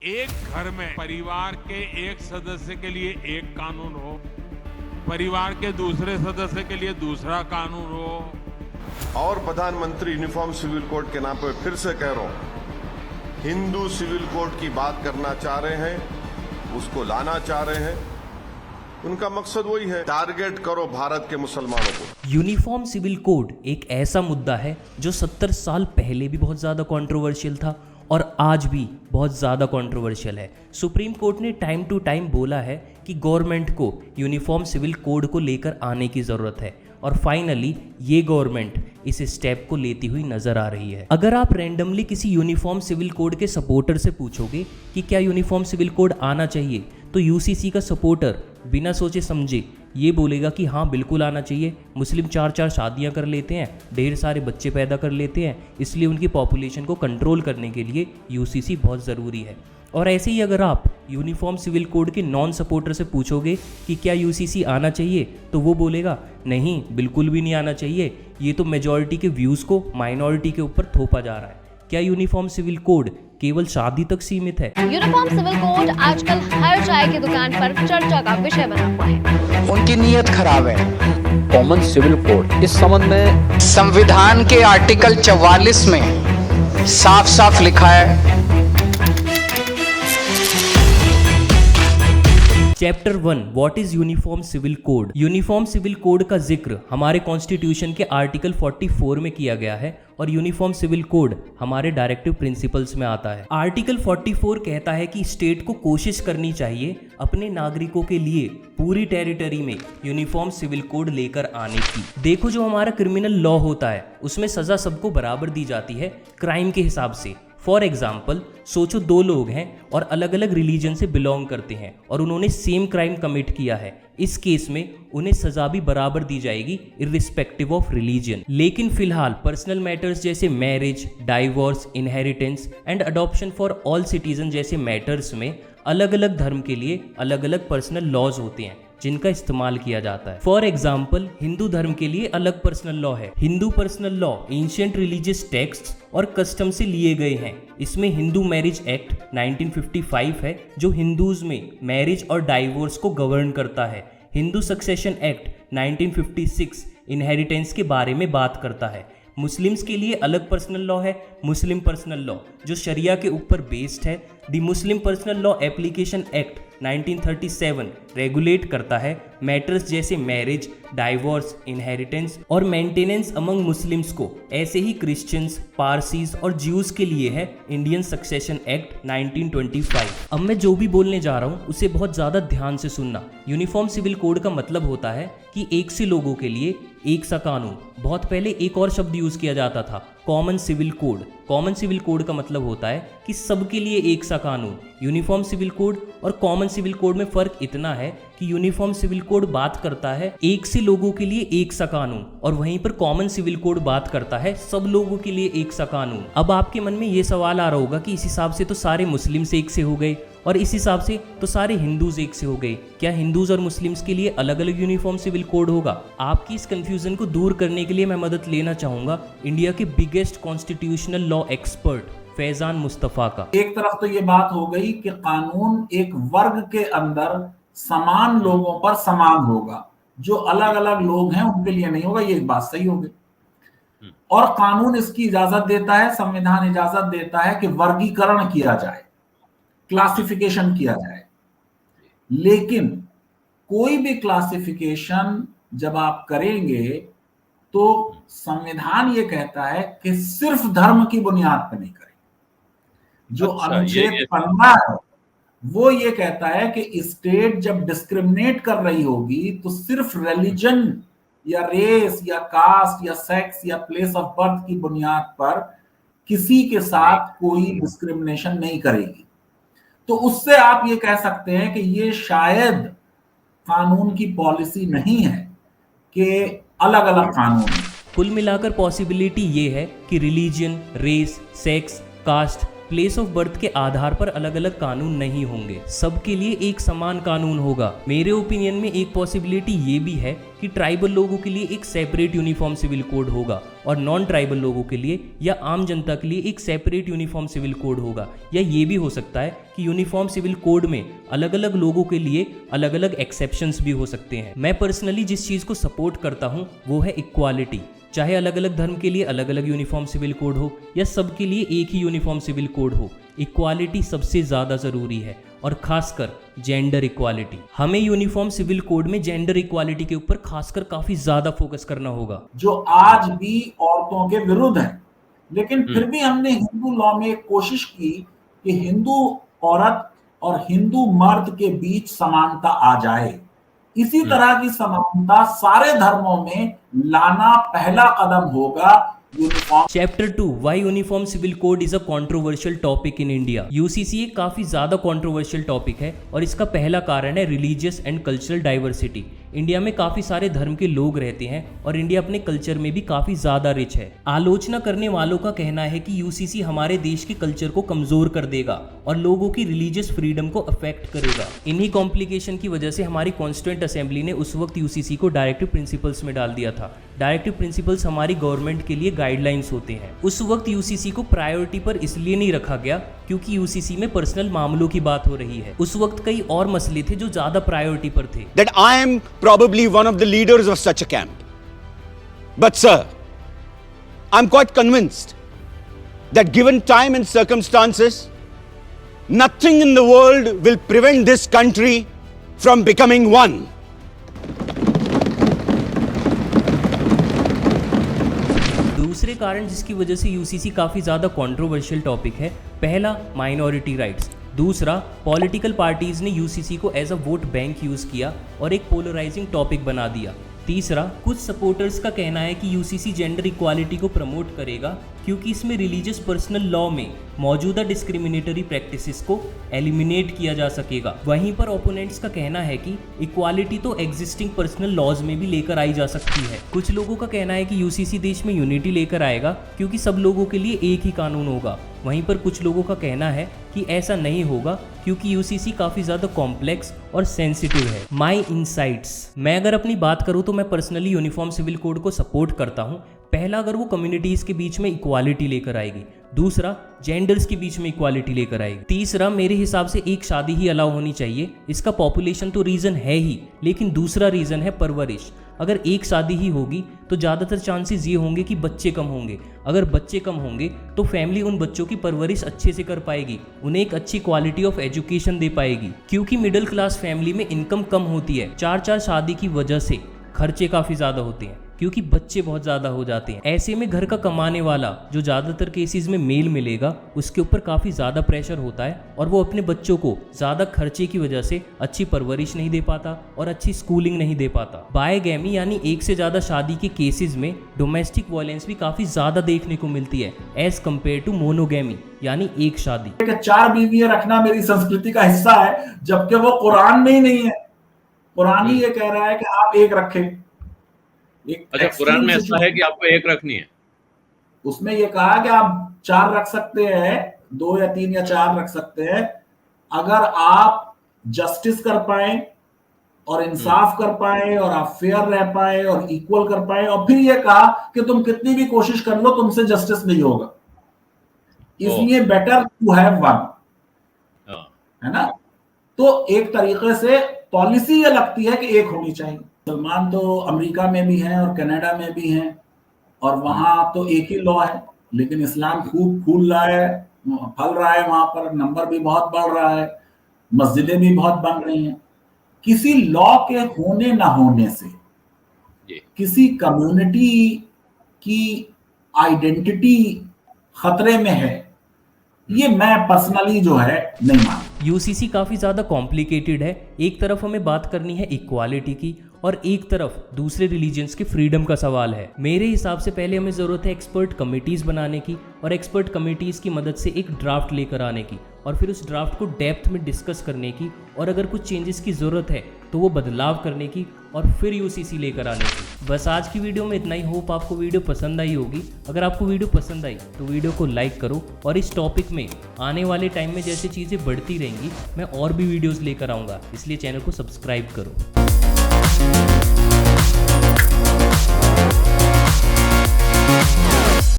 एक घर में परिवार के एक सदस्य के लिए एक कानून हो, परिवार के दूसरे सदस्य के लिए दूसरा कानून हो। और प्रधानमंत्री यूनिफॉर्म सिविल कोड के नाम पर फिर से कह रहा हूं, हिंदू सिविल कोड की बात करना चाह रहे हैं, उसको लाना चाह रहे हैं। उनका मकसद वही है, टारगेट करो भारत के मुसलमानों को। यूनिफॉर्म सिविल कोड एक ऐसा मुद्दा है जो 70 साल पहले भी बहुत ज़्यादा कंट्रोवर्शियल था और आज भी बहुत ज़्यादा कंट्रोवर्शियल है। सुप्रीम कोर्ट ने टाइम टू टाइम बोला है कि गवर्नमेंट को यूनिफॉर्म सिविल कोड को लेकर आने की ज़रूरत है और फाइनली ये गवर्नमेंट इस स्टेप को लेती हुई नजर आ रही है। अगर आप रैंडमली किसी यूनिफॉर्म सिविल कोड के सपोर्टर से पूछोगे कि क्या यूनिफॉर्म सिविल कोड आना चाहिए, तो यूसीसी का सपोर्टर बिना सोचे समझे ये बोलेगा कि हाँ बिल्कुल आना चाहिए। मुस्लिम 4-4 शादियां कर लेते हैं, ढेर सारे बच्चे पैदा कर लेते हैं, इसलिए उनकी पॉपुलेशन को कंट्रोल करने के लिए यूसीसी बहुत ज़रूरी है। और ऐसे ही अगर आप यूनिफॉर्म सिविल कोड के नॉन सपोर्टर से पूछोगे कि क्या यूसीसी आना चाहिए, तो वो बोलेगा नहीं बिल्कुल भी नहीं आना चाहिए, ये तो मेजॉरिटी के व्यूज़ को माइनॉरिटी के ऊपर थोपा जा रहा है। क्या यूनिफॉर्म सिविल कोड केवल शादी तक सीमित है? यूनिफॉर्म सिविल कोड आजकल हर चाय की दुकान पर चर्चा का विषय बना हुआ है। उनकी नीयत खराब है। कॉमन सिविल कोड इस संबंध में संविधान के आर्टिकल 44 में साफ साफ लिखा है। Chapter 1 what is uniform civil code. Uniform civil code का जिक्र हमारे कॉन्स्टिट्यूशन के आर्टिकल 44 में किया गया है और यूनिफॉर्म सिविल कोड हमारे डायरेक्टिव प्रिंसिपल्स में आता है। आर्टिकल 44 कहता है कि स्टेट को कोशिश करनी चाहिए अपने नागरिकों के लिए पूरी टेरिटरी में यूनिफॉर्म सिविल कोड लेकर आने की। देखो, जो हमारा क्रिमिनल लॉ होता है उसमें सजा सबको बराबर दी जाती है क्राइम के हिसाब से। फॉर एग्जाम्पल, सोचो 2 लोग हैं और अलग अलग रिलीजन से बिलोंग करते हैं और उन्होंने सेम क्राइम कमिट किया है। इस केस में उन्हें सजा भी बराबर दी जाएगी इर्रिस्पेक्टिव ऑफ रिलीजन। लेकिन फिलहाल पर्सनल मैटर्स जैसे marriage, divorce, inheritance and adoption for all citizen जैसे मैटर्स में अलग अलग धर्म के लिए अलग अलग पर्सनल लॉज होते हैं जिनका इस्तेमाल किया जाता है। फॉर एग्जाम्पल, हिंदू धर्म के लिए अलग पर्सनल लॉ है। Hindu personal law ancient religious text और कस्टम से लिए गए हैं। इसमें हिंदू मैरिज एक्ट 1955 है जो हिंदूज में मैरिज और डाइवोर्स को गवर्न करता है। हिंदू सक्सेशन एक्ट 1956 इनहेरिटेंस के बारे में बात करता है। मुस्लिम्स के लिए अलग पर्सनल लॉ है, मुस्लिम पर्सनल लॉ, जो शरिया के ऊपर बेस्ड है। The Muslim personal law application act 1937 regulate करता है मैटर्स जैसे मैरिज, डाइवोर्स, इनहेरिटेंस और मेंटेनेंस अमंग मुस्लिम्स को। ऐसे ही क्रिश्चियंस, पारसीज और ज्यूज के लिए है इंडियन सक्सेशन एक्ट 1925। अब मैं जो भी बोलने जा रहा हूँ उसे बहुत ज़्यादा ध्यान से सुनना। यूनिफॉर्म सिविल कोड का मतलब होता है कि एक से लोगों के लिए एक सा कानून। बहुत पहले एक और शब्द यूज किया जाता था, common civil code. Common civil code का मतलब होता है कि सबके लिए एक सा कानून। यूनिफॉर्म सिविल कोड और कॉमन सिविल कोड में फर्क इतना है कि यूनिफॉर्म सिविल कोड बात करता है एक से लोगों के लिए एक सा कानून और वहीं पर कॉमन सिविल कोड बात करता है सब लोगों के लिए एक सा कानून। अब आपके मन में ये सवाल आ रहा होगा कि इस हिसाब से तो सारे मुस्लिम्स एक से हो गए और इस हिसाब से तो सारे हिंदूज एक से हो गए, क्या हिंदूज और मुस्लिम्स के लिए अलग अलग यूनिफॉर्म सिविल कोड होगा? आपकी इस कंफ्यूजन को दूर करने के लिए मैं मदद लेना चाहूंगा इंडिया के biggest constitutional law expert Faizan Mustafa का। एक तरफ तो ये बात हो गई कि कानून एक वर्ग के अंदर समान लोगों पर समान होगा, जो अलग अलग लोग हैं उनके लिए नहीं होगा, ये एक बात सही हो गई। और कानून इसकी इजाजत देता है, संविधान इजाजत देता है कि वर्गीकरण किया जाए, क्लासिफिकेशन किया जाए। लेकिन कोई भी क्लासिफिकेशन जब आप करेंगे तो संविधान ये कहता है कि सिर्फ धर्म की बुनियाद पर नहीं करें। जो अनुच्छेद 15 है वो ये कहता है कि स्टेट जब डिस्क्रिमिनेट कर रही होगी तो सिर्फ रिलीजन या रेस या कास्ट या सेक्स या प्लेस ऑफ बर्थ की बुनियाद पर किसी के साथ कोई डिस्क्रिमिनेशन नहीं करेगी। तो उससे आप ये कह सकते हैं कि ये शायद कानून की पॉलिसी नहीं है कि अलग अलग कानून है। कुल मिलाकर पॉसिबिलिटी ये है कि religion, race, sex, caste place of birth के आधार पर अलग अलग कानून नहीं होंगे, सबके लिए एक समान कानून होगा। मेरे ओपिनियन में एक पॉसिबिलिटी ये भी है कि ट्राइबल लोगों के लिए एक सेपरेट यूनिफॉर्म सिविल कोड होगा और नॉन ट्राइबल लोगों के लिए या आम जनता के लिए एक सेपरेट यूनिफॉर्म सिविल कोड होगा। या ये भी हो सकता है कि यूनिफॉर्म सिविल कोड में अलग अलग लोगों के लिए अलग अलग एक्सेप्शंस भी हो सकते हैं। मैं पर्सनली जिस चीज़ को सपोर्ट करता हूँ वो है इक्वालिटी। चाहे अलग अलग धर्म के लिए अलग अलग यूनिफॉर्म सिविल कोड हो या सबके लिए एक ही यूनिफॉर्म सिविल कोड हो, इक्वालिटी सबसे ज़्यादा ज़रूरी है और खासकर जेंडर इक्वालिटी। हमें यूनिफॉर्म सिविल कोड में जेंडर इक्वालिटी के ऊपर खासकर काफ़ी ज़्यादा फोकस करना होगा, जो आज भी औरतों के विरुद्ध है। लेकिन फिर भी हमने हिंदू लॉ में एक कोशिश की कि हिंदू औरत और हिंदू मर्द के बीच समानता आ जाए। इसी तरह की समानता सारे धर्मों में लाना पहला कदम होगा uniform. Chapter 2 why uniform civil code is a controversial topic in India. UCC एक काफी ज्यादा कंट्रोवर्शियल टॉपिक है और इसका पहला कारण है religious and cultural diversity. India में काफी सारे धर्म के लोग रहते हैं और इंडिया अपने कल्चर में भी काफी ज्यादा रिच है। आलोचना करने वालों का कहना है कि यूसीसी हमारे देश के कल्चर को कमजोर कर देगा और लोगों की रिलीजियस फ्रीडम को अफेक्ट करेगा। इन्हीं कॉम्प्लिकेशन की वजह से हमारी कॉन्स्टिट्यूएंट असेंबली ने उस वक्त यूसीसी को डायरेक्टिव प्रिंसिपल्स में डाल दिया था। डायरेक्टिव प्रिंसिपल्स हमारी गवर्नमेंट के लिए गाइडलाइंस होते हैं। उस वक्त यूसीसी को प्रायोरिटी पर इसलिए नहीं रखा गया क्योंकि यूसीसी में पर्सनल मामलों की बात हो रही है। उस वक्त कई और मसले थे जो ज्यादा प्रायोरिटी पर थे। That I am probably one of the leaders of such a camp. But sir, I'm quite convinced that given time and circumstances, nothing in the world will prevent this country from becoming one. दूसरे कारण जिसकी वजह से UCC काफ़ी ज़्यादा controversial topic है, पहला minority rights, दूसरा पॉलिटिकल पार्टीज़ ने यूसीसी को as a vote bank use किया और एक पोलराइजिंग टॉपिक बना दिया, तीसरा कुछ सपोर्टर्स का कहना है कि यूसीसी जेंडर इक्वालिटी को प्रमोट करेगा क्योंकि इसमें रिलीजियस पर्सनल लॉ में मौजूदा डिस्क्रिमिनेटरी प्रैक्टिसेस को एलिमिनेट किया जा सकेगा। वहीं पर ओपोनेंट्स का कहना है कि इक्वालिटी तो एग्जिस्टिंग पर्सनल लॉज में भी लेकर आई जा सकती है। कुछ लोगों का कहना है कि यूसीसी देश में यूनिटी लेकर आएगा क्योंकि सब लोगों के लिए एक ही कानून होगा। वहीं पर कुछ लोगों का कहना है कि ऐसा नहीं होगा क्योंकि यूसीसी काफ़ी ज़्यादा कॉम्प्लेक्स और सेंसिटिव है। माई इनसाइट्स, मैं अगर अपनी बात करूँ तो मैं पर्सनली यूनिफॉर्म सिविल कोड को सपोर्ट करता हूँ। पहला, अगर वो कम्युनिटीज़ के बीच में इक्वालिटी लेकर आएगी, दूसरा जेंडर्स के बीच में इक्वालिटी लेकर आएगी, तीसरा मेरे हिसाब से एक शादी ही अलाउ होनी चाहिए। इसका पॉपुलेशन तो रीज़न है ही, लेकिन दूसरा रीज़न है परवरिश। अगर एक शादी ही होगी तो ज़्यादातर चांसेस ये होंगे कि बच्चे कम होंगे। अगर बच्चे कम होंगे तो फैमिली उन बच्चों की परवरिश अच्छे से कर पाएगी, उन्हें एक अच्छी क्वालिटी ऑफ एजुकेशन दे पाएगी। क्योंकि मिडिल क्लास फैमिली में इनकम कम होती है, 4 शादी की वजह से खर्चे काफ़ी ज़्यादा होते हैं क्योंकि बच्चे बहुत ज़्यादा हो जाते हैं। ऐसे में घर का कमाने वाला जो ज़्यादातर केसेस में मेल मिलेगा उसके ऊपर काफ़ी ज़्यादा प्रेशर होता है और वो अपने बच्चों को ज़्यादा खर्चे की वजह से अच्छी परवरिश नहीं दे पाता और अच्छी स्कूलिंग नहीं दे पाता। बायगैमी यानी एक से ज़्यादा शादी के केसेस में डोमेस्टिक वायलेंस भी काफ़ी ज़्यादा देखने को मिलती है एज कम्पेयर टू मोनोगैमी यानी एक शादी। 4 बीवियां रखना मेरी संस्कृति का हिस्सा है, जबकि वो कुरान में ही नहीं है। कुरान ही ये कह रहा है कि आप एक रखें। अच्छा, कुरान में ऐसा है कि आपको एक रखनी है? उसमें ये कहा कि आप 4 रख सकते हैं, 2 या 3 या 4 रख सकते हैं, अगर आप जस्टिस कर पाए और इंसाफ कर पाए और आप फेयर रह पाए और इक्वल कर पाए। और फिर ये कहा कि तुम कितनी भी कोशिश कर लो तुमसे जस्टिस नहीं होगा, इसलिए बेटर टू हैव वन, है ना। तो एक तरीके से पॉलिसी ये लगती है कि एक होनी चाहिए। मुसलमान तो अमेरिका में भी हैं और कनाडा में भी हैं और वहां तो एक ही लॉ है, लेकिन इस्लाम खूब फूल रहा है, फल रहा है, वहां पर नंबर भी बहुत बढ़ रहा है, मस्जिदें भी बहुत बन रही हैं। किसी लॉ के होने ना होने से किसी कम्युनिटी की आइडेंटिटी खतरे में है, ये मैं पर्सनली जो है नहीं मानता। यूसीसी काफ़ी ज़्यादा कॉम्प्लिकेटेड है। एक तरफ हमें बात करनी है इक्वालिटी की और एक तरफ दूसरे रिलीजियंस के फ्रीडम का सवाल है। मेरे हिसाब से पहले हमें ज़रूरत है एक्सपर्ट कमिटीज़ बनाने की और एक्सपर्ट कमिटीज़ की मदद से एक ड्राफ्ट लेकर आने की और फिर उस ड्राफ्ट को डेप्थ में डिस्कस करने की और अगर कुछ चेंजेस की ज़रूरत है तो वो बदलाव करने की और फिर यूसीसी लेकर आने की। बस आज की वीडियो में इतना ही। होप आपको वीडियो पसंद आई होगी। अगर आपको वीडियो पसंद आई तो वीडियो को लाइक करो और इस टॉपिक में आने वाले टाइम में जैसे चीज़ें बढ़ती रहेंगी मैं और भी वीडियोज़ लेकर आऊँगा, इसलिए चैनल को सब्सक्राइब करो।